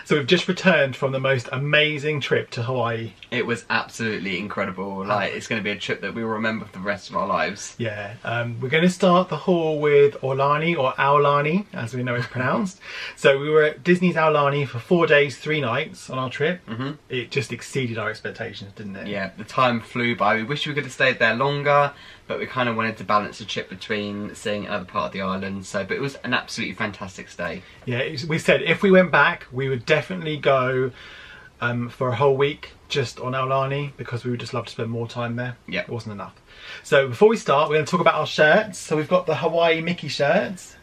So we've just returned from the most amazing trip to Hawaii. It was absolutely incredible. Like, it's going to be a trip that we will remember for the rest of our lives. Yeah, we're going to start the haul with Aulani, or Aulani, as we know it's pronounced. So we were at Disney's Aulani for 4 days, 3 nights on our trip. It just exceeded our expectations, didn't it? Yeah, the time flew by. We wish we could have stayed there longer, but we kind of wanted to balance the trip between seeing another part of the island. So, but it was an absolutely fantastic stay. Yeah, we said if we went back, we would definitely go for a whole week just on Aulani, because we would just love to spend more time there. Yeah, it wasn't enough. So before we start, we're going to talk about our shirts. So we've got the Hawaii Mickey shirts.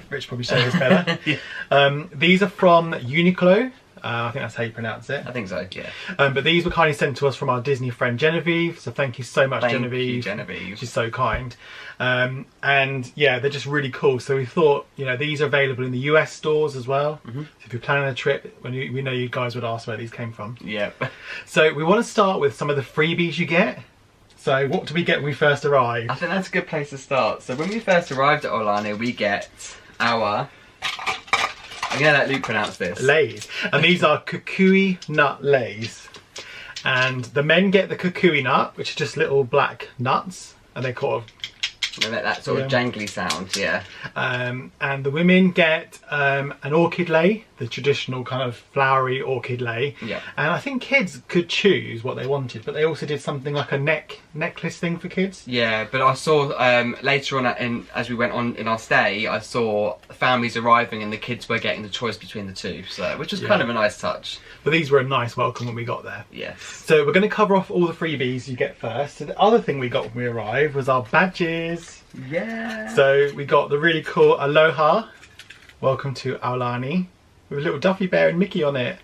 Rich probably show this better. Yeah. These are from Uniqlo. I think that's how you pronounce it. I think so, yeah. But these were kindly sent to us from our Disney friend Genevieve, so thank you so much, Genevieve. You, Genevieve. She's so kind. And yeah, they're just really cool. So we thought, you know, these are available in the US stores as well. So if you're planning a trip, we know you guys would ask where these came from. Yeah. So we want to start with some of the freebies you get. So what do we get when we first arrive? I think that's a good place to start. So when we first arrived at Aulani, we get our... I'm going to let Luke pronounce this. Leis. And these are Kukui Nut Leis. And the men get the kukui nut, which are just little black nuts. And they kind of... They make that sort of jangly sound, yeah. And the women get an orchid lei, the traditional kind of flowery orchid lei. Yeah. And I think kids could choose what they wanted, but they also did something like a necklace thing for kids. Yeah, but I saw later on, as we went on in our stay, I saw families arriving and the kids were getting the choice between the two, so which was kind of a nice touch. But these were a nice welcome when we got there. Yes. So we're going to cover off all the freebies you get first. So the other thing we got when we arrived was our badges. Yeah. So we got the really cool Aloha, welcome to Aulani, with a little Duffy Bear and Mickey on it.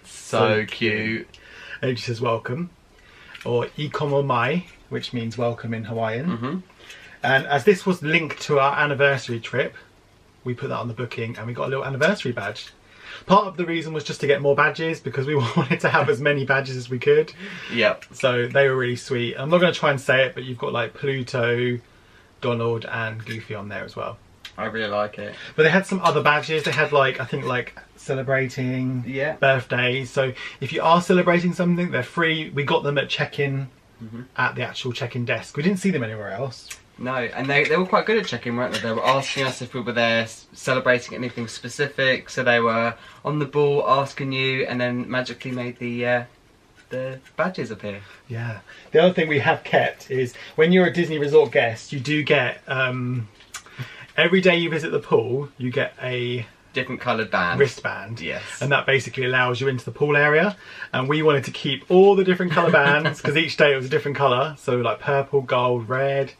So cute. And it just says welcome. Or Ikomo Mai, which means welcome in Hawaiian. And as this was linked to our anniversary trip, we put that on the booking and we got a little anniversary badge. Part of the reason was just to get more badges, because we wanted to have as many badges as we could. Yep. So they were really sweet. I'm not going to try and say it, but you've got like Pluto, Donald and Goofy on there as well. I really like it. But they had some other badges. They had like, I think like celebrating birthdays. So if you are celebrating something, they're free. We got them at check-in at the actual check-in desk. We didn't see them anywhere else. No, and they were quite good at checking, weren't they? They were asking us if we were there celebrating anything specific, so they were on the ball asking you, and then magically made the badges appear. Yeah. The other thing we have kept is when you're a Disney Resort guest, you do get every day you visit the pool, you get a different coloured band. Wristband. Yes. And that basically allows you into the pool area. And we wanted to keep all the different colour bands because each day it was a different colour. So like purple, gold, red.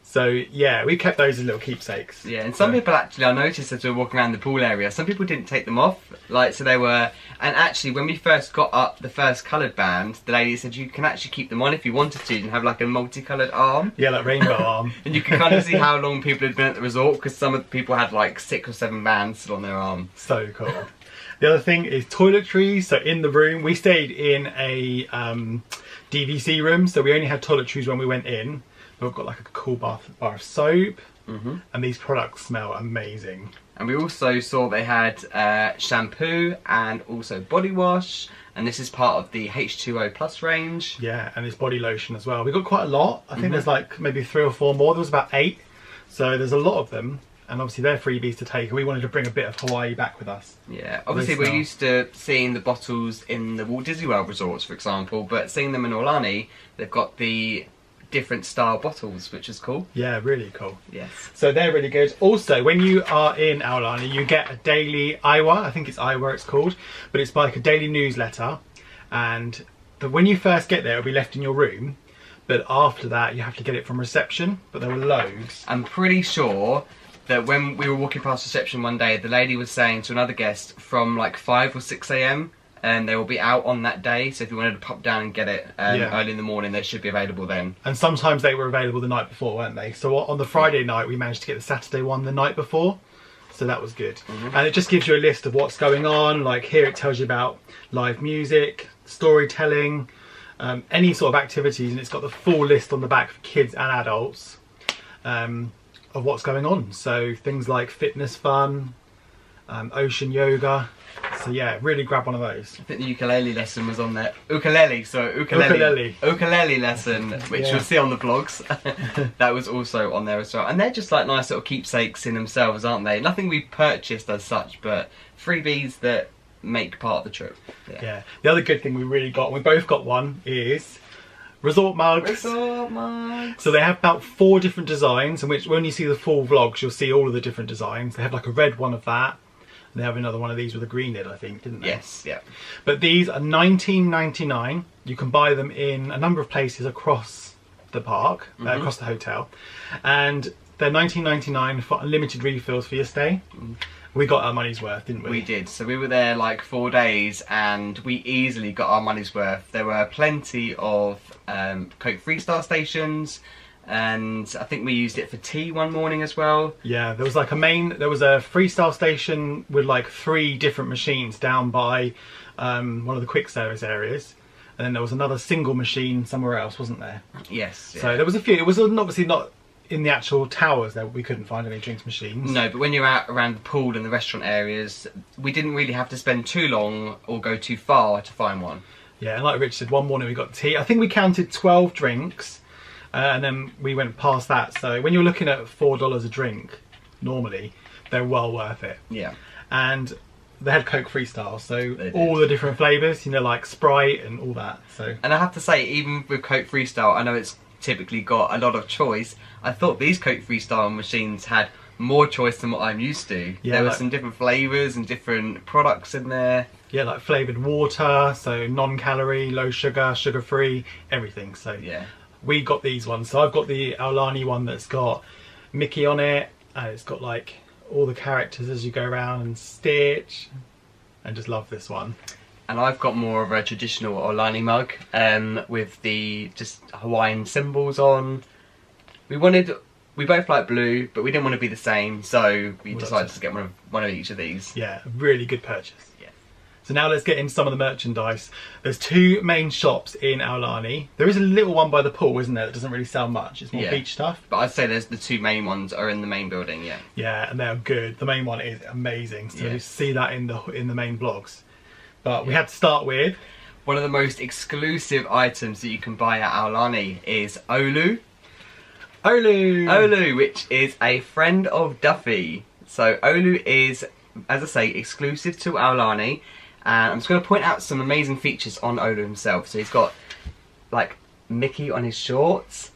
So yeah, we kept those as little keepsakes. Yeah, and some people actually, I noticed as we were walking around the pool area, some people didn't take them off. Like, so they were, and actually when we first got up the first coloured band, the lady said you can actually keep them on if you wanted to and have like a multicoloured arm. Yeah, like rainbow arm. And you can kind of see how long people had been at the resort, because some of the people had like 6 or 7 bands still on their arm. So cool. The other thing is toiletries. So in the room, we stayed in a DVC room, so we only had toiletries when we went in. We've got like a cool bar of soap, and these products smell amazing. And we also saw they had shampoo and also body wash, and this is part of the H2O Plus range. Yeah, and this body lotion as well. We got quite a lot. I think there's like maybe 3 or 4 more. There was about 8, so there's a lot of them. And obviously they're freebies to take, and we wanted to bring a bit of Hawaii back with us. Yeah, obviously we're used to seeing the bottles in the Walt Disney World resorts, for example, but seeing them in Aulani, they've got the different style bottles, which is cool. Yeah, really cool. Yes. So they're really good. Also, when you are in Aulani, you get a daily Iwa. I think it's Iwa it's called, but it's like a daily newsletter. And when you first get there, it'll be left in your room. But after that, you have to get it from reception. But there were loads. I'm pretty sure that when we were walking past reception one day, the lady was saying to another guest from like 5 or 6 a.m. and they will be out on that day, so if you wanted to pop down and get it early in the morning, they should be available then. And sometimes they were available the night before, weren't they? So on the Friday night, we managed to get the Saturday one the night before, so that was good. And it just gives you a list of what's going on. Like here it tells you about live music, storytelling, any sort of activities, and it's got the full list on the back for kids and adults of what's going on. So things like fitness fun, ocean yoga. So yeah, really grab one of those. I think the ukulele lesson was on there. Ukulele lesson, which you'll see on the vlogs. That was also on there as well. And they're just like nice little keepsakes in themselves, aren't they? Nothing we purchased as such, but freebies that make part of the trip. Yeah. The other good thing we really got, we both got one, is resort mugs. Resort mugs. So they have about 4 different designs, in which when you see the full vlogs, you'll see all of the different designs. They have like a red one of that. And they have another one of these with a green lid, I think, didn't they? Yes, yeah. But these are $19.99. You can buy them in a number of places across the park, across the hotel. And they're $19.99 for unlimited refills for your stay. We got our money's worth, didn't we? We did. So we were there like 4 days and we easily got our money's worth. There were plenty of Coke Freestyle stations, and I think we used it for tea one morning as well. Yeah, there was like there was a freestyle station with like 3 different machines down by one of the quick service areas. And then there was another single machine somewhere else, wasn't there? Yes. Yeah. So there was a few. It was obviously not in the actual towers there, we couldn't find any drinks machines. No, but when you're out around the pool and the restaurant areas, we didn't really have to spend too long or go too far to find one. Yeah, and like Rich said, one morning we got tea. I think we counted 12 drinks, and then we went past that. So when you're looking at $4 a drink, normally, they're well worth it. Yeah. And they had Coke Freestyle, so all the different flavours, you know, like Sprite and all that. So. And I have to say, even with Coke Freestyle, I know it's typically got a lot of choice. I thought these Coke Freestyle machines had more choice than what I'm used to. Yeah, there were some different flavours and different products in there. Yeah, like flavoured water, so non-calorie, low sugar, sugar-free, everything. So yeah, we got these ones. So I've got the Aulani one that's got Mickey on it, and it's got like all the characters as you go around, and Stitch. I just love this one. And I've got more of a traditional Aulani mug with the just Hawaiian symbols on. We both like blue, but we didn't want to be the same, so we decided to get one of each of these. Yeah, really good purchase. Yeah. So now let's get into some of the merchandise. There's 2 main shops in Aulani. There is a little one by the pool, isn't there, that doesn't really sell much. It's more beach stuff. But I'd say there's the 2 main ones are in the main building, yeah. Yeah, and they're good. The main one is amazing, so you see that in the main vlogs. But we had to start with... one of the most exclusive items that you can buy at Aulani is Olu. Olu, which is a friend of Duffy. So Olu is, as I say, exclusive to Aulani. And I'm just going to point out some amazing features on Olu himself. So he's got, like, Mickey on his shorts,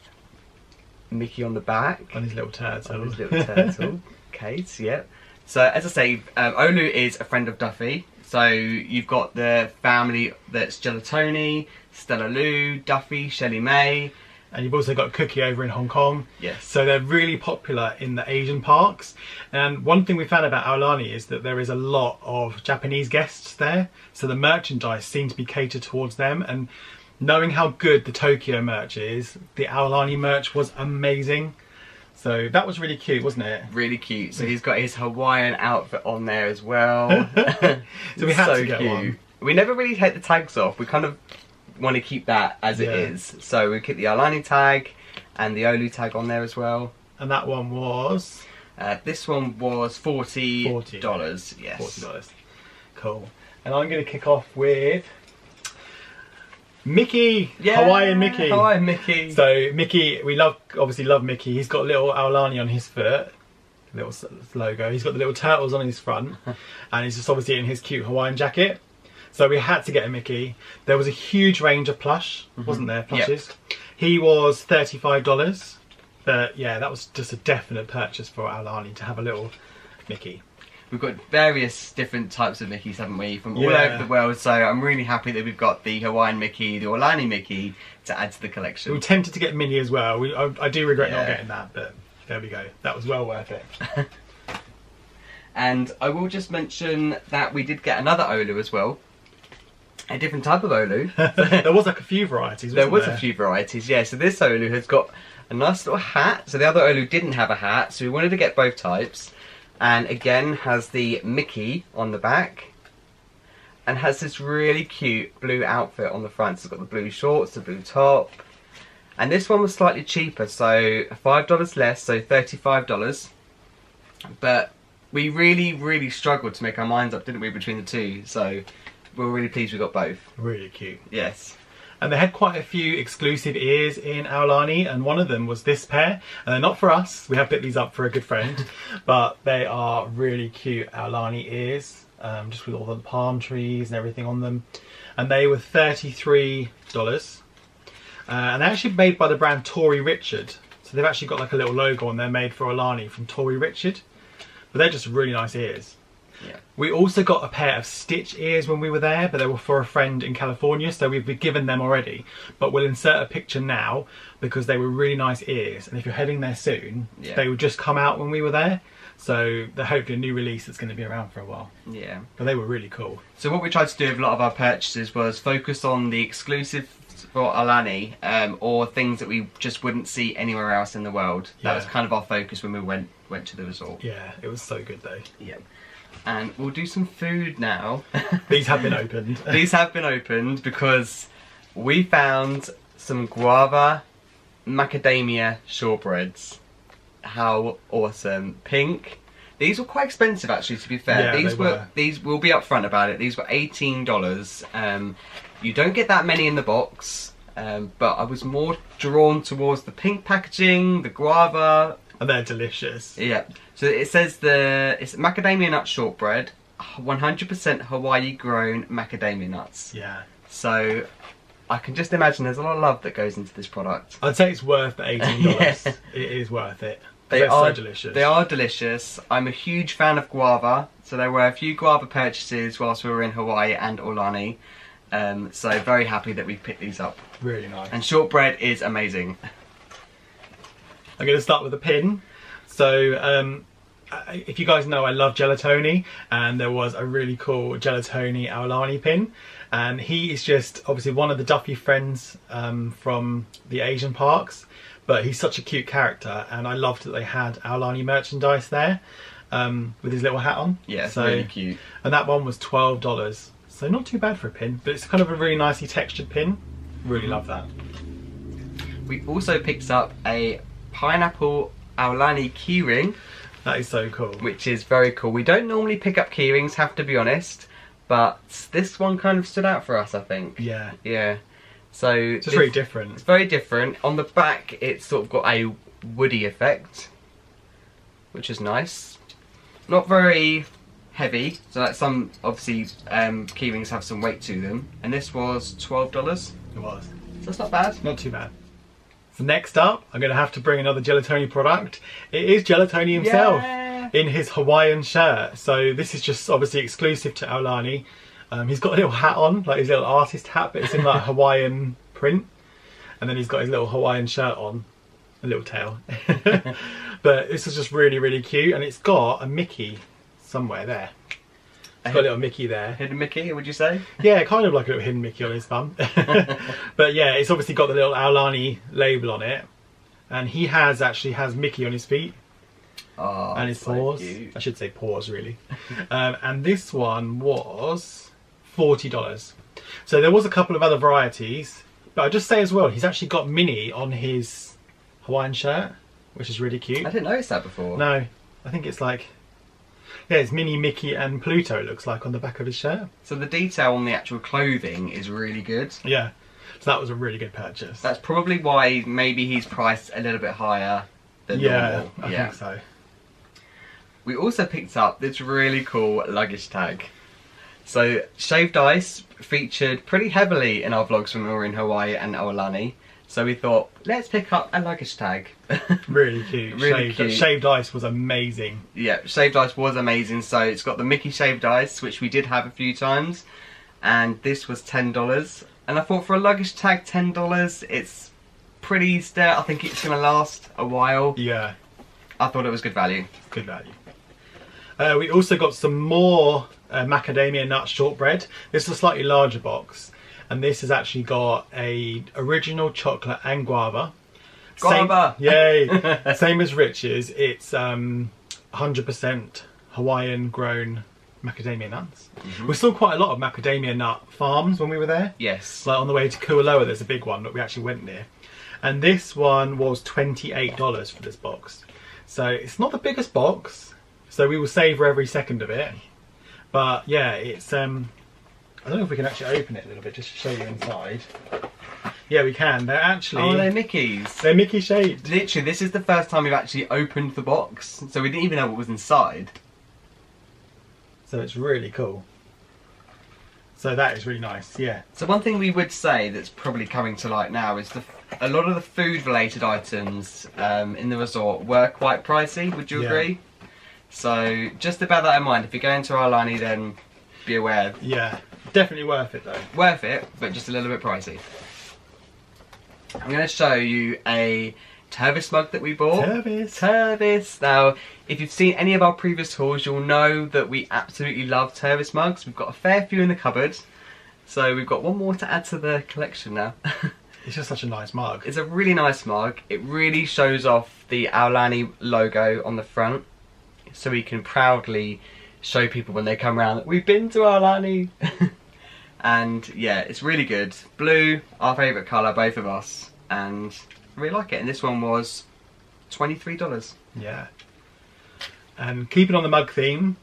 Mickey on the back. On his little turtle. On his little turtle. Kate, yeah. So, as I say, Olu is a friend of Duffy. So you've got the family that's Gelatoni, Stella Lou, Duffy, Shelly May. And you've also got Cookie over in Hong Kong. Yes. So they're really popular in the Asian parks. And one thing we found about Aulani is that there is a lot of Japanese guests there. So the merchandise seems to be catered towards them. And knowing how good the Tokyo merch is, the Aulani merch was amazing. So that was really cute, wasn't it? Really cute. So he's got his Hawaiian outfit on there as well. So we had to get one. We never really take the tags off. We kind of want to keep that as it is. So we keep the Aulani tag and the Olu tag on there as well. And that one was? This one was $40. Yes. $40. Cool. And I'm going to kick off with... Mickey! Yeah, Hawaiian Mickey! Hawaiian Mickey! So Mickey, we obviously love Mickey. He's got a little Aulani on his foot, little logo. He's got the little turtles on his front, and he's just obviously in his cute Hawaiian jacket. So we had to get a Mickey. There was a huge range of plush, wasn't there? Plushes. Yep. He was $35, but yeah, that was just a definite purchase for Aulani to have a little Mickey. We've got various different types of Mickeys, haven't we, from all over the world, so I'm really happy that we've got the Hawaiian Mickey, the Aulani Mickey to add to the collection. We were tempted to get Minnie as well. I do regret not getting that, but there we go. That was well worth it. And I will just mention that we did get another Olu as well. A different type of Olu. There was like a few varieties, wasn't there? There was a few varieties, yeah. So this Olu has got a nice little hat. So the other Olu didn't have a hat, so we wanted to get both types. And again has the Mickey on the back and has this really cute blue outfit on the front. So it's got the blue shorts, the blue top, and this one was slightly cheaper, so $5 less, so $35. But we really struggled to make our minds up, didn't we, between the two? So we're really pleased we got both. Really cute. Yes. And they had quite a few exclusive ears in Aulani, and one of them was this pair. And they're not for us, we have picked these up for a good friend, but they are really cute Aulani ears, just with all the palm trees and everything on them. And they were $33. And they're actually made by the brand Tory Richard. So they've actually got like a little logo on there made for Aulani from Tory Richard. But they're just really nice ears. Yeah. We also got a pair of stitch ears when we were there, but they were for a friend in California, so we've been given them already. But we'll insert a picture now because they were really nice ears, and if you're heading there soon, they would just come out when we were there. So they're hopefully a new release that's going to be around for a while. Yeah. But they were really cool. So what we tried to do with a lot of our purchases was focus on the exclusive for Aulani, or things that we just wouldn't see anywhere else in the world. That was kind of our focus when we went to the resort. Yeah, it was so good though. Yeah. And we'll do some food now. These have been opened. These have been opened because we found some Guava Macadamia Shortbreads. How awesome. Pink. These were quite expensive actually, to be fair. Yeah, these we'll be upfront about it. These were $18. You don't get that many in the box, but I was more drawn towards the pink packaging, the guava. And they're delicious. Yeah. So it says it's Macadamia Nut Shortbread, 100% Hawaii grown macadamia nuts. Yeah. So I can just imagine there's a lot of love that goes into this product. I'd say it's worth the $18. Yeah. It is worth it. They're so delicious. They are delicious. I'm a huge fan of guava, so there were a few guava purchases whilst we were in Hawaii and Aulani. So very happy that we picked these up. Really nice. And shortbread is amazing. I'm going to start with a pin. So if you guys know, I love gelatoni, and there was a really cool gelatoni Aulani pin, and he is just obviously one of the Duffy friends from the Asian parks, but he's such a cute character, and I loved that they had Aulani merchandise there with his little hat on. Yeah, it's really cute. And that one was $12, so not too bad for a pin, but it's kind of a really nicely textured pin. Really love that. We also picked up a pineapple Aulani keyring. That is so cool. Which is very cool. We don't normally pick up keyrings, have to be honest, but this one kind of stood out for us, I think. Yeah. Yeah. So it's very different. It's very different. On the back, it's sort of got a woody effect, which is nice. Not very heavy, so like some obviously keyrings have some weight to them, and this was $12. It was. So that's not bad. Not too bad. So next up, I'm going to have to bring another gelatoni product. It is gelatoni himself in his Hawaiian shirt. So this is just obviously exclusive to Aulani. He's got a little hat on, like his little artist hat, but it's in like Hawaiian print. And then he's got his little Hawaiian shirt on, a little tail. But this is just really cute, and it's got a Mickey somewhere there. It's got a little Mickey there. Hidden Mickey, would you say? Yeah, kind of like a little hidden Mickey on his bum. But yeah, it's obviously got the little Aulani label on it. And he actually has Mickey on his feet. Oh, and his paws. I should say paws, really. And this one was $40. So there was a couple of other varieties. But I'll just say as well, he's actually got Minnie on his Hawaiian shirt, which is really cute. I didn't notice that before. No, I think it's like... Yeah, it's Minnie, Mickey and Pluto, it looks like, on the back of his shirt. So the detail on the actual clothing is really good. Yeah, so that was a really good purchase. That's probably why maybe he's priced a little bit higher than normal. I think so. We also picked up this really cool luggage tag. So shaved ice featured pretty heavily in our vlogs when we were in Hawaii and Aulani. So we thought, let's pick up a luggage tag. Really cute. Really cute. Shaved ice was amazing. Yeah, shaved ice was amazing. So it's got the Mickey shaved ice, which we did have a few times. And this was $10. And I thought for a luggage tag, $10, it's pretty stout. I think it's going to last a while. Yeah. I thought it was good value. Good value. We also got some more Macadamia Nut Shortbread. This is a slightly larger box. And this has actually got a original chocolate and guava. Guava! Yay! Same as Rich's. It's 100% Hawaiian grown macadamia nuts. We saw quite a lot of macadamia nut farms when we were there. Yes. Like on the way to Kualoa, there's a big one that we actually went near. And this one was $28 for this box. So it's not the biggest box. So we will savour every second of it. But yeah, it's I don't know if we can actually open it a little bit just to show you inside. Yeah, we can. They're actually... Oh, they're Mickeys. They're Mickey shaped. Literally, this is the first time we've actually opened the box, so we didn't even know what was inside. So it's really cool. So that is really nice, yeah. So one thing we would say that's probably coming to light now is a lot of the food-related items in the resort were quite pricey, would you agree? So just to bear that in mind, if you're going to Aulani, then be aware. Yeah, definitely worth it though. Worth it, but just a little bit pricey. I'm going to show you a Tervis mug that we bought. Tervis. Now, if you've seen any of our previous hauls, you'll know that we absolutely love Tervis mugs. We've got a fair few in the cupboard. So we've got one more to add to the collection now. It's just such a nice mug. It's a really nice mug. It really shows off the Aulani logo on the front. So we can proudly show people when they come around that we've been to Aulani. And yeah, it's really good. Blue, our favourite colour, both of us. And I really like it. And this one was $23. Yeah. And keeping on the mug theme,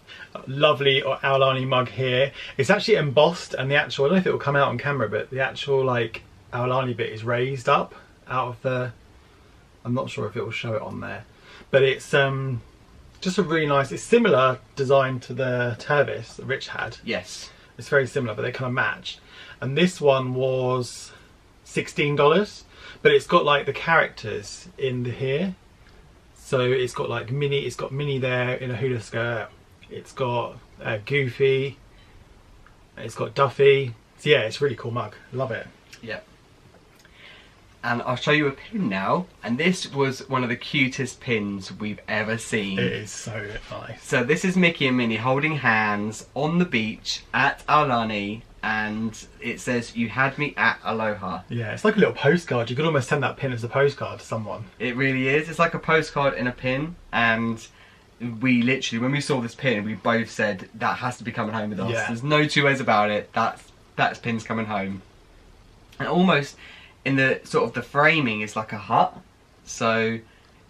lovely Aulani mug here. It's actually embossed, and the actual, I don't know if it will come out on camera, but the actual like Aulani bit is raised up out of the, I'm not sure if it will show it on there. But it's just a really nice, it's similar design to the Tervis that Rich had. Yes. It's very similar, but they kind of matched. And this one was $16, but it's got like the characters in here. So it's got like Minnie, it's got Minnie there in a hula skirt. It's got Goofy. It's got Duffy. So yeah, it's a really cool mug. Love it. Yeah. And I'll show you a pin now. And this was one of the cutest pins we've ever seen. It is so nice. So this is Mickey and Minnie holding hands on the beach at Aulani. And it says, "You had me at aloha." Yeah, it's like a little postcard. You could almost send that pin as a postcard to someone. It really is. It's like a postcard in a pin. And we literally, when we saw this pin, we both said, that has to be coming home with us. Yeah. There's no two ways about it. That's pin's coming home. And almost in the sort of the framing is like a hut. So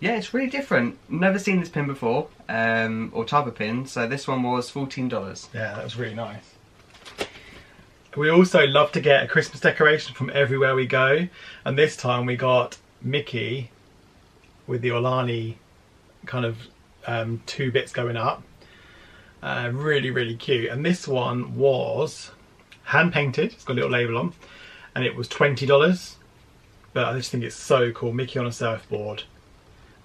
yeah, it's really different. Never seen this pin before, or type of pin. So this one was $14. Yeah, that was really nice. We also love to get a Christmas decoration from everywhere we go, and this time we got Mickey with the Aulani kind of two bits going up. Really, really cute. And this one was hand painted. It's got a little label on, and it was $20. But I just think it's so cool. Mickey on a surfboard,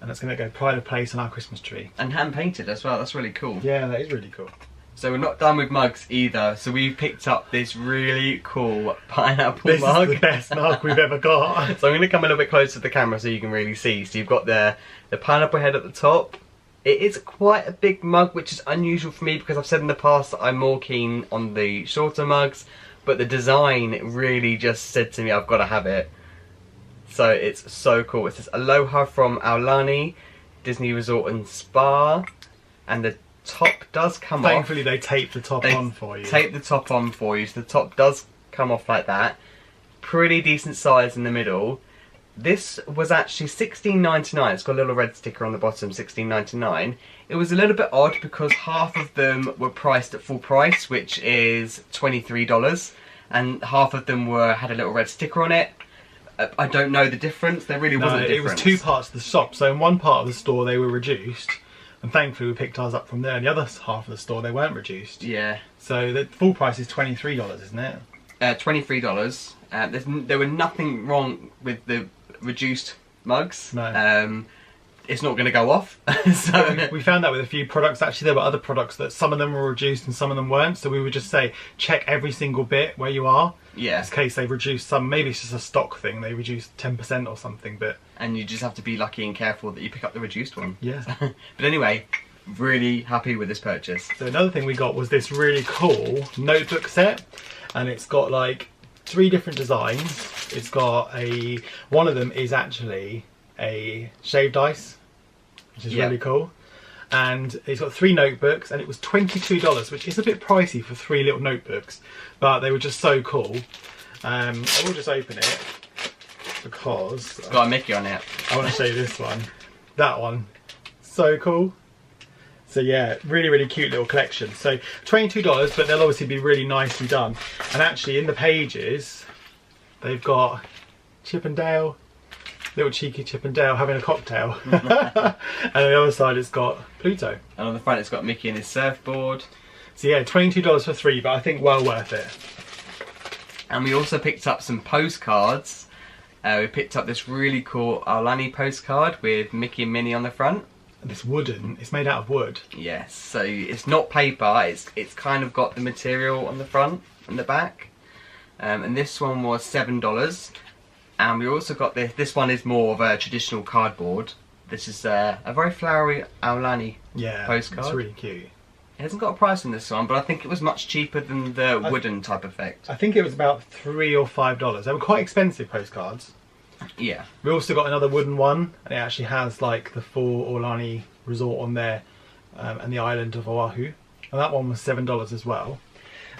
and it's going to go pride of place on our Christmas tree. And hand painted as well. That's really cool. Yeah, that is really cool. So we're not done with mugs either. So we've picked up this really cool pineapple mug. This is the best mug we've ever got. So I'm going to come a little bit closer to the camera so you can really see. So you've got the pineapple head at the top. It is quite a big mug, which is unusual for me because I've said in the past that I'm more keen on the shorter mugs. But the design really just said to me, I've got to have it. So it's so cool. It says Aloha from Aulani Disney Resort and Spa. And the top does come off. Thankfully they tape the top on for you. Tape the top on for you, so the top does come off like that. Pretty decent size in the middle. This was actually $16.99. It's got a little red sticker on the bottom, $16.99. It was a little bit odd because half of them were priced at full price, which is $23, and half of them had a little red sticker on it. I don't know the difference. There really wasn't a difference. It was two parts of the shop. So in one part of the store they were reduced, and thankfully we picked ours up from there. In the other half of the store they weren't reduced. Yeah. So the full price is $23, isn't it? $23. There were nothing wrong with the reduced mugs. No. It's not going to go off. So we found that with a few products. Actually, there were other products that some of them were reduced and some of them weren't. So we would just say, check every single bit where you are. Yeah. In case they've reduced some. Maybe it's just a stock thing. They reduced 10% or something. And you just have to be lucky and careful that you pick up the reduced one. Yeah. But anyway, really happy with this purchase. So another thing we got was this really cool notebook set. And it's got like 3 different designs. It's got one of them is actually a shaved ice, which is really cool. And it's got 3 notebooks, and it was $22, which is a bit pricey for 3 little notebooks, but they were just so cool. I will just open it because it's got a Mickey on it. I want to show you this one. That one, so cool. So yeah, really, really cute little collection. So $22, but they'll obviously be really nicely done. And actually in the pages, they've got Chip and Dale, little cheeky Chip and Dale having a cocktail. And on the other side it's got Pluto. And on the front it's got Mickey and his surfboard. So yeah, $22 for 3, but I think well worth it. And we also picked up some postcards. We picked up this really cool Aulani postcard with Mickey and Minnie on the front. This wooden, it's made out of wood. Yes, so it's not paper, it's kind of got the material on the front and the back. And this one was $7. And we also got this one is more of a traditional cardboard. This is a very flowery Aulani postcard. It's really cute. It hasn't got a price on this one, but I think it was much cheaper than the wooden type effect. I think it was about $3 or $5. They were quite expensive postcards. Yeah. We also got another wooden one, and it actually has like the full Aulani resort on there, and the island of Oahu. And that one was $7 as well.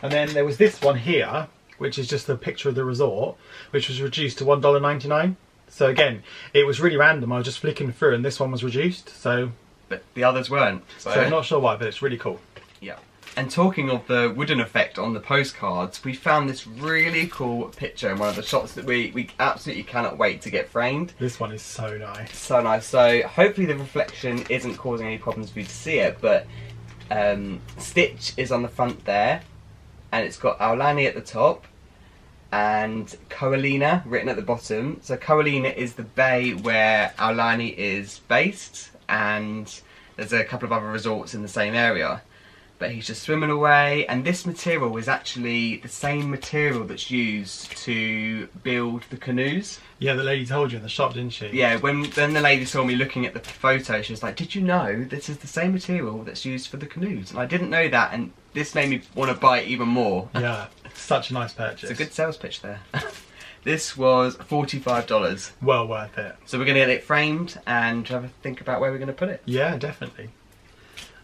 And then there was this one here, which is just a picture of the resort, which was reduced to $1.99. So again, it was really random. I was just flicking through, and this one was reduced. So, but the others weren't. So I'm not sure why, but it's really cool. Yeah. And talking of the wooden effect on the postcards, we found this really cool picture in one of the shots that we absolutely cannot wait to get framed. This one is so nice. So nice. So hopefully the reflection isn't causing any problems for you to see it, but Stitch is on the front there, and it's got Aulani at the top, and Ko'olina written at the bottom. So Ko'olina is the bay where Aulani is based, and there's a couple of other resorts in the same area. But he's just swimming away, and this material is actually the same material that's used to build the canoes. Yeah, the lady told you in the shop, didn't she? Yeah, when the lady saw me looking at the photo, she was like, "Did you know this is the same material that's used for the canoes?" And I didn't know that, and this made me want to buy it even more. Yeah, such a nice purchase. It's a good sales pitch there. This was $45. Well worth it. So we're going to get it framed and have a think about where we're going to put it. Yeah, definitely.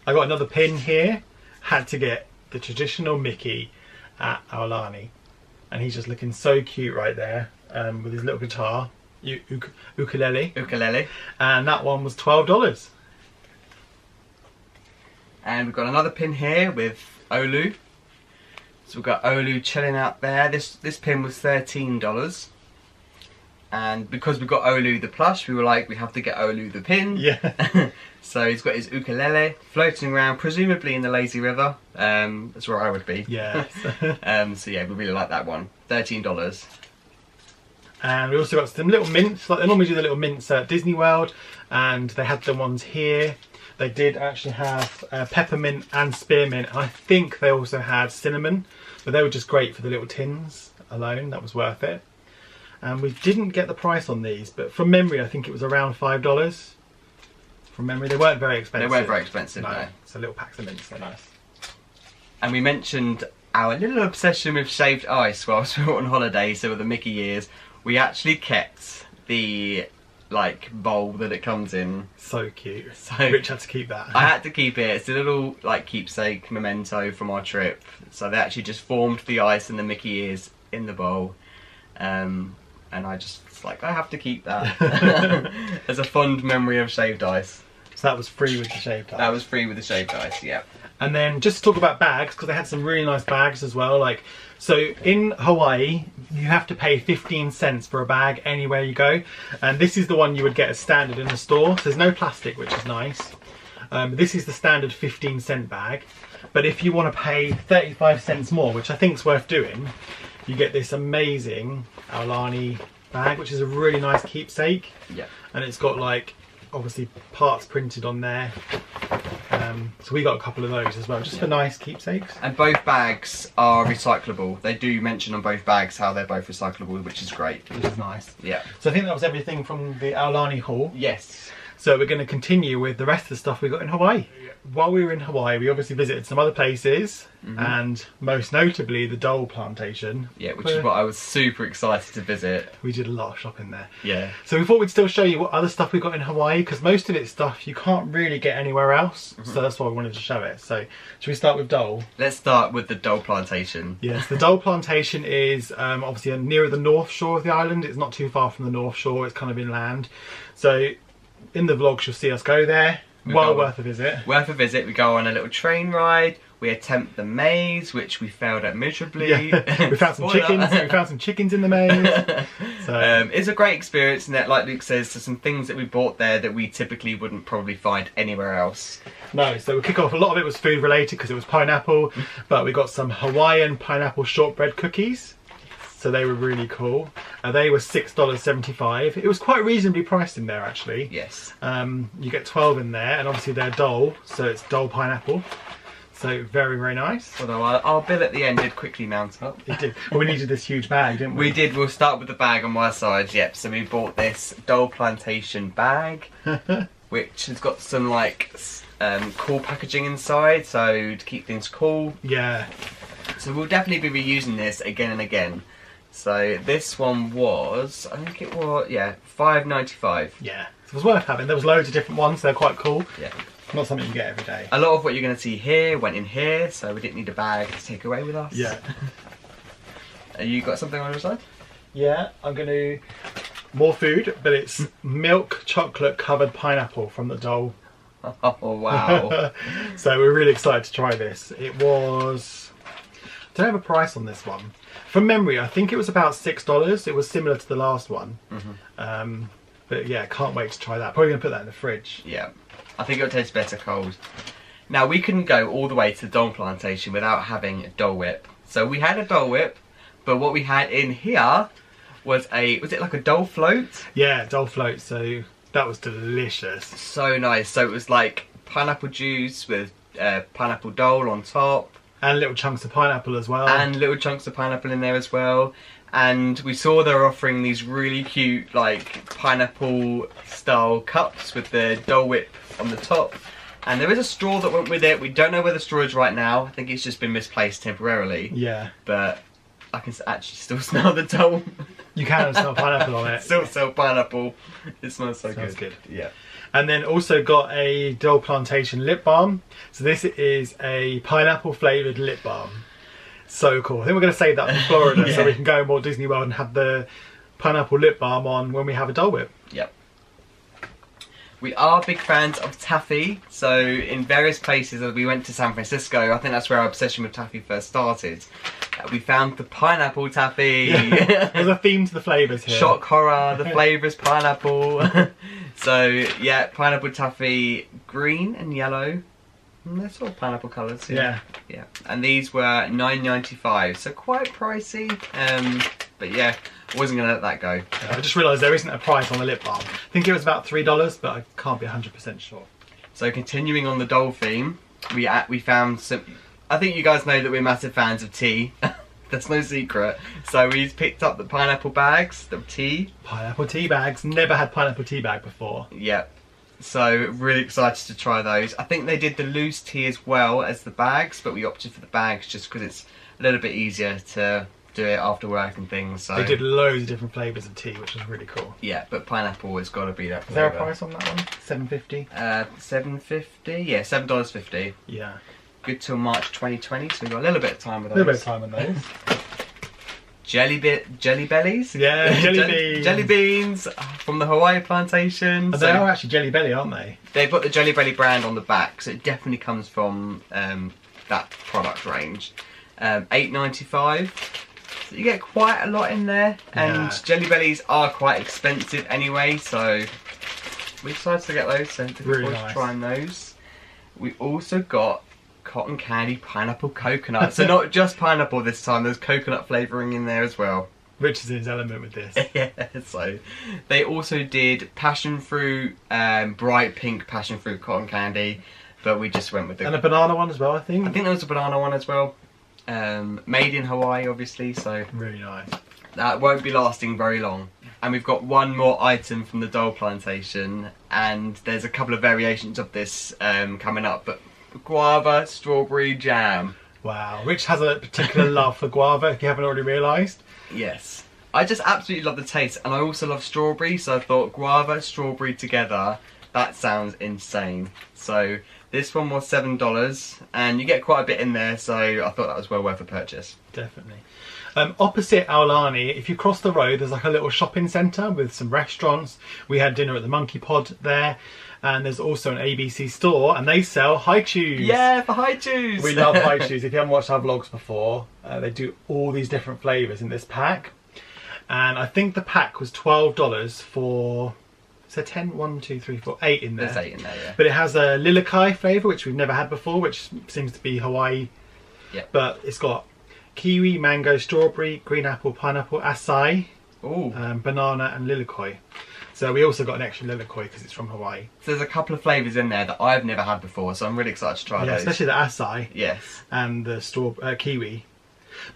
I got another pin here. Had to get the traditional Mickey at Aulani, and he's just looking so cute right there, with his little guitar, ukulele, and that one was $12. And we've got another pin here with Olu. So we've got Olu chilling out there. This pin was $13. And because we've got Olu the plush, we were like, we have to get Olu the pin. Yeah. So he's got his ukulele floating around, presumably in the lazy river. That's where I would be. Yeah. So yeah, we really like that one. $13. And we also got some little mints. Like they normally do the little mints at Disney World, and they had the ones here. They did actually have peppermint and spearmint, and I think they also had cinnamon, but they were just great for the little tins alone. That was worth it. And we didn't get the price on these, but from memory I think it was around $5. From memory, they weren't very expensive. They weren't very expensive, no. So little packs of mints, they're nice. And we mentioned our little obsession with shaved ice whilst we were on holiday, so with the Mickey years. We actually kept the bowl that it comes in. So cute. So Rich had to keep that. I had to keep it. It's a little keepsake memento from our trip. So they actually just formed the ice and the Mickey ears in the bowl. And I just was like, I have to keep that as a fond memory of shaved ice. So that was free with the shaved ice. That was free with the shaved ice, yeah. And then just to talk about bags, because they had some really nice bags as well. So in Hawaii, you have to pay 15 cents for a bag anywhere you go. And this is the one you would get as standard in the store. So there's no plastic, which is nice. This is the standard 15-cent bag. But if you want to pay 35 cents more, which I think is worth doing, you get this amazing Aulani bag, which is a really nice keepsake. Yeah. And it's got obviously parts printed on there. So we got a couple of those as well, just for nice keepsakes. And both bags are recyclable. They do mention on both bags how they're both recyclable, which is great. Which is nice. Yeah. So I think that was everything from the Aulani haul. Yes. So we're going to continue with the rest of the stuff we got in Hawaii. Yeah. While we were in Hawaii, we obviously visited some other places, and most notably the Dole Plantation. Yeah, which is what I was super excited to visit. We did a lot of shopping there. Yeah. So we thought we'd still show you what other stuff we got in Hawaii, because most of it's stuff you can't really get anywhere else. So that's why we wanted to show it. So should we start with Dole? Let's start with the Dole Plantation. Yes, the Dole Plantation is obviously nearer the north shore of the island. It's not too far from the north shore. It's kind of inland. So in the vlogs you'll see us go there. Well worth a visit. Worth a visit. We go on a little train ride. We attempt the maze, which we failed at miserably. Yeah. We found some chickens. We found some chickens in the maze. So it's a great experience, and that, like Luke says, there's some things that we bought there that we typically wouldn't probably find anywhere else. No, so we'll kick off. A lot of it was food related because it was pineapple, but we got some Hawaiian pineapple shortbread cookies. So they were really cool. They were $6.75. It was quite reasonably priced in there, actually. Yes. You get 12 in there, and obviously they're Dole, so it's Dole pineapple. So very, very nice. Although our bill at the end did quickly mount up. It did. Well, we needed this huge bag, didn't we? We did. We'll start with the bag on my side. Yep. So we bought this Dole Plantation bag, which has got some like cool packaging inside, so to keep things cool. Yeah. So we'll definitely be reusing this again and again. So this one was, I think it was, yeah, $5.95. Yeah, so it was worth having. There was loads of different ones. They're quite cool. Yeah. Not something you get every day. A lot of what you're going to see here went in here, so we didn't need a bag to take away with us. Yeah. You got something on your side? Yeah, I'm going to... More food, but it's milk chocolate covered pineapple from the Dole. Oh, wow. So we're really excited to try this. It was... I don't have a price on this one. From memory, I think it was about $6. It was similar to the last one. But yeah, can't wait to try that. Probably going to put that in the fridge. Yeah. I think it'll taste better cold. Now, we couldn't go all the way to the Dole Plantation without having a Dole Whip. So we had a Dole Whip, but what we had in here was it like a Dole float? Yeah, Dole float, so that was delicious. So nice. So it was like pineapple juice with pineapple Dole on top. And little chunks of pineapple as well. And little chunks of pineapple in there as well. And we saw they're offering these really cute, like, pineapple style cups with the Dole Whip on the top. And there is a straw that went with it. We don't know where the straw is right now. I think it's just been misplaced temporarily. Yeah. But I can actually still smell the Dole. You can smell pineapple on it. Still smell pineapple. It smells so Smells good. Yeah. And then also got a Dole Plantation lip balm. So this is a pineapple flavoured lip balm. So cool. I think we're going to save that for Florida so we can go in Walt Disney World and have the pineapple lip balm on when we have a Dole Whip. Yep. We are big fans of Taffy. So in various places, as we went to San Francisco, I think that's where our obsession with Taffy first started. We found the pineapple Taffy. There's a theme to the flavours here. Shock horror, the flavours pineapple. So yeah, pineapple Taffy, green and yellow. They're sort of pineapple colours. Yeah. Yeah. And these were $9.95, so quite pricey. But yeah, I wasn't going to let that go. I just realised there isn't a price on the lip balm. I think it was about $3, but I can't be 100% sure. So continuing on the Dole theme, we found some... I think you guys know that we're massive fans of tea. That's no secret. So we picked up the pineapple bags, the tea. Pineapple tea bags. Never had pineapple tea bag before. Yep. So really excited to try those. I think they did the loose tea as well as the bags, but we opted for the bags just because it's a little bit easier to do it after work and things. So they did loads of different flavours of tea, which was really cool. Yeah, but pineapple has got to be that flavour. Is there a price on that one? $7.50? $7.50. Yeah, $7.50. Yeah. Good till March 2020, so we've got a little bit of time with those. A little bit of time on those. Jelly bellies? Yeah, jelly beans. Jelly beans from the Hawaii plantation. They are actually Jelly Belly, aren't they? They've got the Jelly Belly brand on the back, so it definitely comes from that product range. $8.95. So you get quite a lot in there, and Jelly Bellies are quite expensive anyway, so we decided to get those. So looking forward to trying those. We also got cotton candy pineapple coconut. So not just pineapple this time, there's coconut flavouring in there as well. Rich is in his element with this. Yeah, so they also did passion fruit, bright pink passion fruit cotton candy, but we just went with the... And a banana one as well, I think. I think there was a banana one as well. Made in Hawaii, obviously, so... Really nice. That won't be lasting very long. And we've got one more item from the Dole Plantation, and there's a couple of variations of this coming up, but Guava Strawberry Jam. Wow, Rich has a particular love for guava, if you haven't already realised. Yes. I just absolutely love the taste, and I also love strawberry, so I thought guava, strawberry together, that sounds insane. So this one was $7, and you get quite a bit in there, so I thought that was well worth a purchase. Definitely. Opposite Aulani, if you cross the road, there's like a little shopping centre with some restaurants. We had dinner at the Monkey Pod there. And there's also an ABC store, and they sell high chews. Yeah, for high chews. We love high chews. If you haven't watched our vlogs before, they do all these different flavours in this pack. And I think the pack was $12 for, so 10, 1, 2, 3, 4, 8 in there. There's 8 in there, yeah. But it has a lilac flavour, which we've never had before, which seems to be Hawaii. Yeah. But it's got kiwi, mango, strawberry, green apple, pineapple, acai, banana and lilikoi. So we also got an extra lilikoi because it's from Hawaii. So there's a couple of flavours in there that I've never had before, so I'm really excited to try those. Especially the acai. Yes. And the kiwi.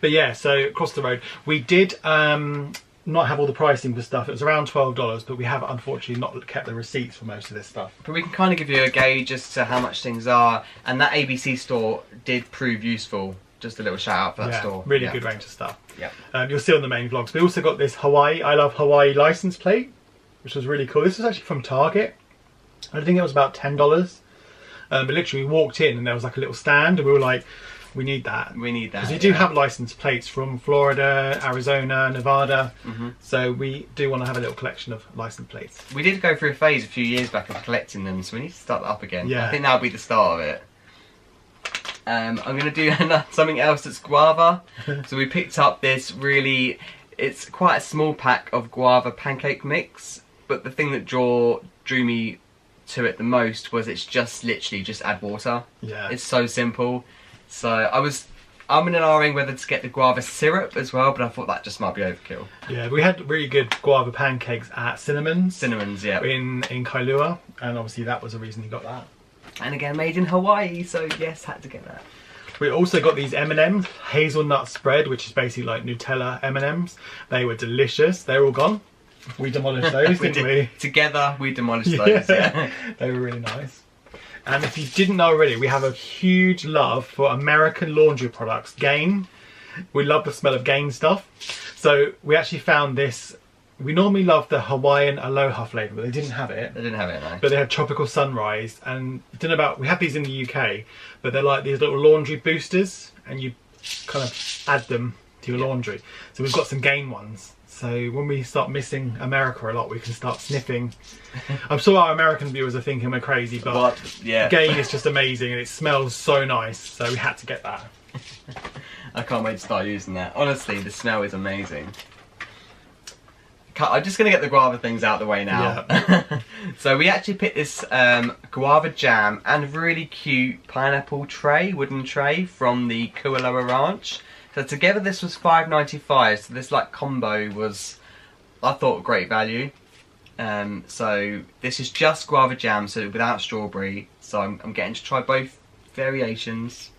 But yeah, so across the road. We did not have all the pricing for stuff. It was around $12, but we have unfortunately not kept the receipts for most of this stuff. But we can kind of give you a gauge as to how much things are, and that ABC store did prove useful. Just a little shout out for that store. Really good range of stuff. Yeah. You'll see on the main vlogs. We also got this Hawaii, I Love Hawaii license plate, which was really cool. This was actually from Target. I think it was about $10. But literally we walked in and there was like a little stand and we were like, we need that. We need that. Because we do have license plates from Florida, Arizona, Nevada. So we do want to have a little collection of license plates. We did go through a phase a few years back of collecting them, so we need to start that up again. Yeah. I think that'll be the start of it. I'm going to do something else that's guava. So we picked up this it's quite a small pack of Guava Pancakemix, but the thing that drew me to it the most was it's just literally just add water. Yeah. It's so simple. So I'm in an R-ing whether to get the guava syrup as well, but I thought that just might be overkill. Yeah, we had really good guava pancakes at Cinnamon's. Cinnamon's, yeah. In Kailua, and obviously that was the reason you got that. And again, made in Hawaii, so yes, had to get that. We also got these M&Ms, hazelnut spread, which is basically like Nutella M&Ms. They were delicious. They're all gone. We demolished those, didn't we? Together, we demolished those, yeah. They were really nice. And if you didn't know already, we have a huge love for American laundry products. Gain. We love the smell of Gain stuff. So we actually found this. We normally love the Hawaiian Aloha flavour, but they didn't have it. They didn't have it, no. But they had Tropical Sunrise, and I don't know about, we have these in the UK, but they're like these little laundry boosters, and you kind of add them to your laundry. So we've got some Gain ones. So when we start missing America a lot, we can start sniffing. I'm sure our American viewers are thinking we're crazy, but yeah. Gain is just amazing, and it smells so nice, so we had to get that. I can't wait to start using that. Honestly, the smell is amazing. I'm just going to get the guava things out of the way now. Yeah. So we actually picked this Guava Jam and really cute pineapple tray, wooden tray from the Kualoa Ranch. So together this was $5.95. So this like combo was, I thought, great value. So this is just Guava Jam, so without strawberry. So I'm getting to try both variations.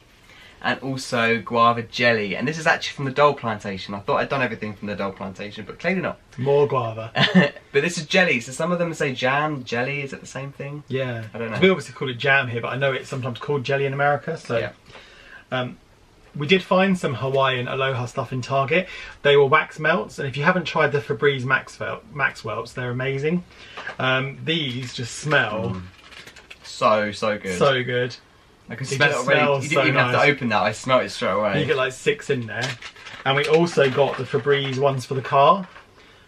And also guava jelly, and this is actually from the Dole Plantation. I thought I'd done everything from the Dole Plantation, but clearly not. More guava. But this is jelly, so some of them say jam, jelly, is it the same thing? Yeah. I don't know. We obviously call it jam here, but I know it's sometimes called jelly in America, so... Yeah. We did find some Hawaiian Aloha stuff in Target. They were wax melts, and if you haven't tried the Febreze Maxwelts, they're amazing. These just smell... So good. So good. I can smell it already. You didn't even have to open that, I smelled it straight away. You get like 6 in there. And we also got the Febreze ones for the car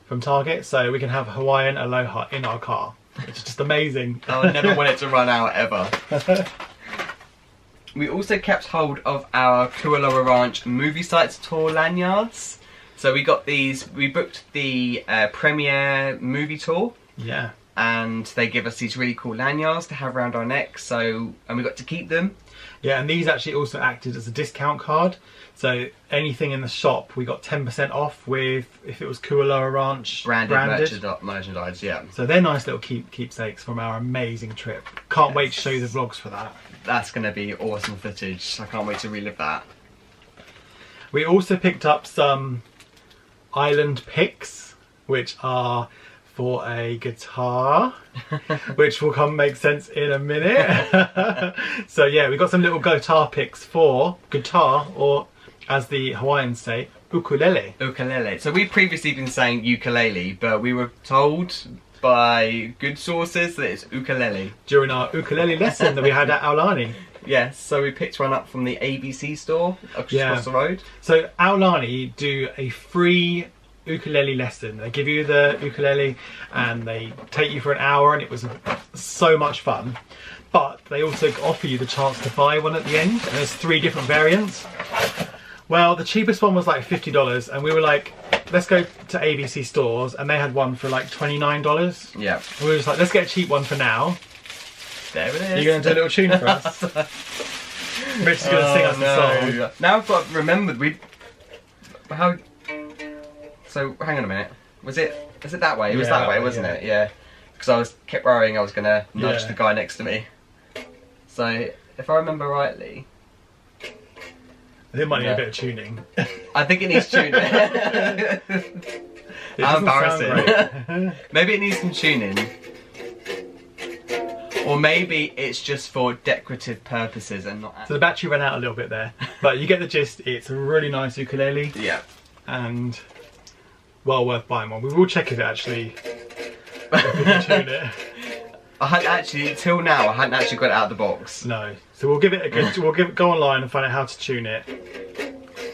from Target, so we can have Hawaiian Aloha in our car, which is just amazing. I would never want it to run out, ever. We also kept hold of our Kualoa Ranch movie sites tour lanyards. So we got these, we booked the premiere movie tour. Yeah. And they give us these really cool lanyards to have around our necks, and we got to keep them. Yeah, and these actually also acted as a discount card. So anything in the shop, we got 10% off with, if it was Kualoa Ranch branded. Merchandise, yeah. So they're nice little keepsakes from our amazing trip. Can't wait to show you the vlogs for that. That's going to be awesome footage. I can't wait to relive that. We also picked up some island picks, which are for a guitar, which will make sense in a minute. So yeah, we got some little guitar picks for guitar, or as the Hawaiians say, ukulele. Ukulele. So we've previously been saying ukulele, but we were told by good sources that it's ukulele. During our ukulele lesson that we had at Aulani. Yes, so we picked one up from the ABC store across the road. So Aulani do a free ukulele lesson. They give you the ukulele and they take you for an hour, and it was so much fun. But they also offer you the chance to buy one at the end, and there's 3 different variants. Well, the cheapest one was like $50, and we were like, let's go to ABC stores, and they had one for like $29. Yeah. We were just like, let's get a cheap one for now. There it is. You're going to do a little tune for us. Rich is going to sing us a song. Now I've got remembered how. So hang on a minute. Was it that way? It was that way, wasn't it? Yeah. Because I kept worrying I was going to nudge the guy next to me. So if I remember rightly. It might need a bit of tuning. I think it needs tuning. How embarrassing. Maybe it needs some tuning. Or maybe it's just for decorative purposes and not... So the battery ran out a little bit there. But you get the gist. It's a really nice ukulele. Yeah. And well worth buying one. We will check if it actually... if we can tune it. I hadn't actually, till now, I hadn't actually got it out of the box. No. So we'll give it a good... go online and find out how to tune it.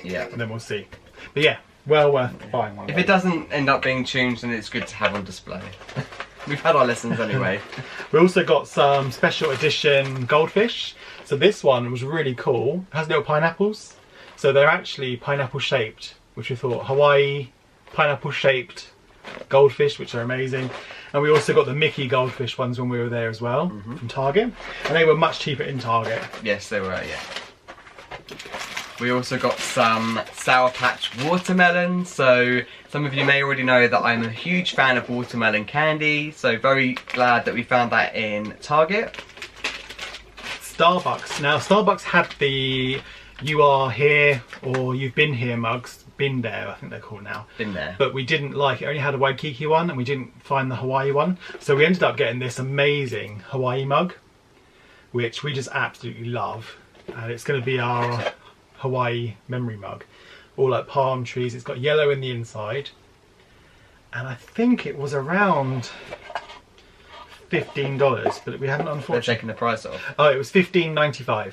Yeah. And then we'll see. But yeah, well worth buying one. If it doesn't end up being tuned, then it's good to have on display. We've had our lessons anyway. We also got some special edition Goldfish. So this one was really cool. It has little pineapples. So they're actually pineapple shaped, which we thought Hawaii pineapple shaped goldfish, which are amazing. And we also got the Mickey goldfish ones when we were there as well, from Target. And they were much cheaper in Target. Yes, they were, yeah. We also got some Sour Patch watermelon. So some of you may already know that I'm a huge fan of watermelon candy. So very glad that we found that in Target. Starbucks. Now Starbucks had the "You Are Here" or "You've Been Here" mugs. Been There, I think they're called now. Been There. But we didn't like it. Only had a Waikiki one, and we didn't find the Hawaii one. So we ended up getting this amazing Hawaii mug, which we just absolutely love. And it's going to be our Hawaii memory mug. All like palm trees. It's got yellow in the inside. And I think it was around $15, but we haven't unfortunately... They're taking the price off. Oh, it was $15.95.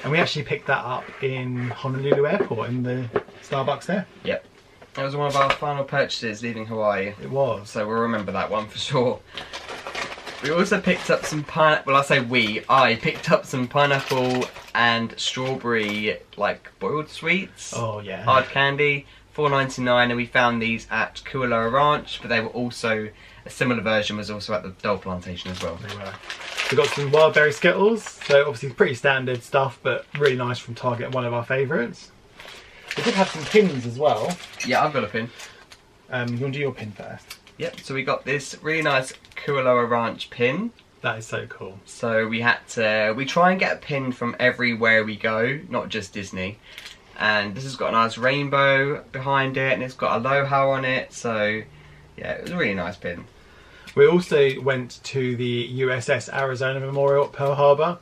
And we actually picked that up in Honolulu Airport in the Starbucks there. Yep. That was one of our final purchases leaving Hawaii. It was. So we'll remember that one for sure. We also picked up some I picked up some pineapple and strawberry like boiled sweets. Oh yeah. Hard candy, $4.99, and we found these at Kualoa Ranch, but they were also, a similar version was also at the Dole Plantation as well. They were. We got some wild berry Skittles, so obviously pretty standard stuff, but really nice from Target, one of our favourites. We did have some pins as well. Yeah, I've got a pin. You want to do your pin first? Yep, so we got this really nice Kualoa Ranch pin. That is so cool. So we try and get a pin from everywhere we go, not just Disney. And this has got a nice rainbow behind it, and it's got Aloha on it, so yeah, it was a really nice pin. We also went to the USS Arizona Memorial at Pearl Harbor.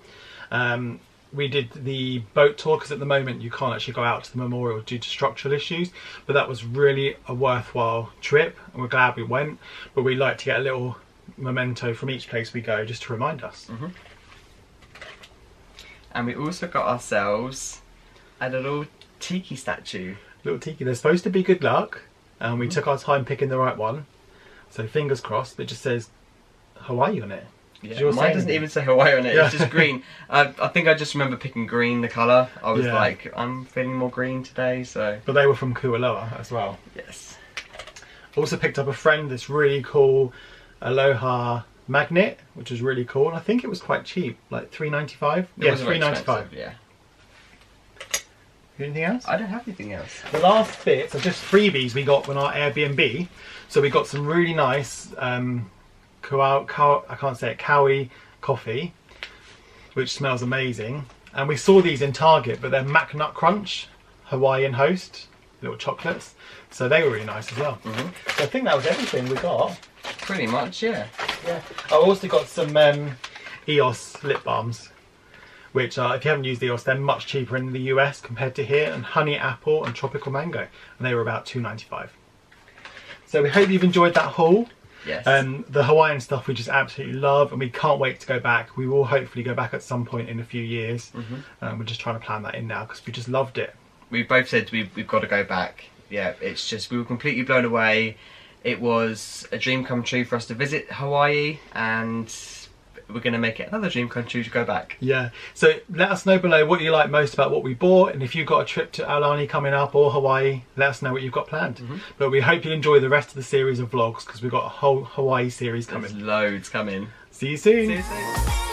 We did the boat tour because at the moment you can't actually go out to the memorial due to structural issues, but that was really a worthwhile trip and we're glad we went. But we like to get a little memento from each place we go just to remind us. And we also got ourselves a little tiki statue. Little tiki. They're supposed to be good luck, and we took our time picking the right one. So fingers crossed. It just says Hawaii on it. Yeah, mine doesn't even say Hawaii on it. Yeah. It's just green. I think I just remember picking green, the colour. I was like, I'm feeling more green today, so. But they were from Kualoa as well. Yes. Also picked up a friend this really cool Aloha magnet, which was really cool. And I think it was quite cheap, like $3.95. Yeah, $3.95. Yeah. Anything else? I don't have anything else. The last bits are just freebies we got on our Airbnb. So we got some really nice Kaui coffee, which smells amazing. And we saw these in Target, but they're Mac Nut Crunch, Hawaiian Host, little chocolates. So they were really nice as well. So I think that was everything we got. Pretty much, yeah. Yeah. I also got some EOS lip balms, which if you haven't used EOS, they're much cheaper in the US compared to here, and honey apple and tropical mango, and they were about $2.95. So we hope you've enjoyed that haul. Yes. The Hawaiian stuff we just absolutely love, and we can't wait to go back. We will hopefully go back at some point in a few years. We're just trying to plan that in now because we just loved it. We both said we've got to go back. Yeah, it's just, we were completely blown away. It was a dream come true for us to visit Hawaii, and we're going to make it another dream come true to go back. Yeah, so let us know below what you like most about what we bought, and if you've got a trip to Aulani coming up or Hawaii, let us know what you've got planned. But we hope you enjoy the rest of the series of vlogs because we've got a whole Hawaii series coming. There's loads coming. See you soon. See you soon.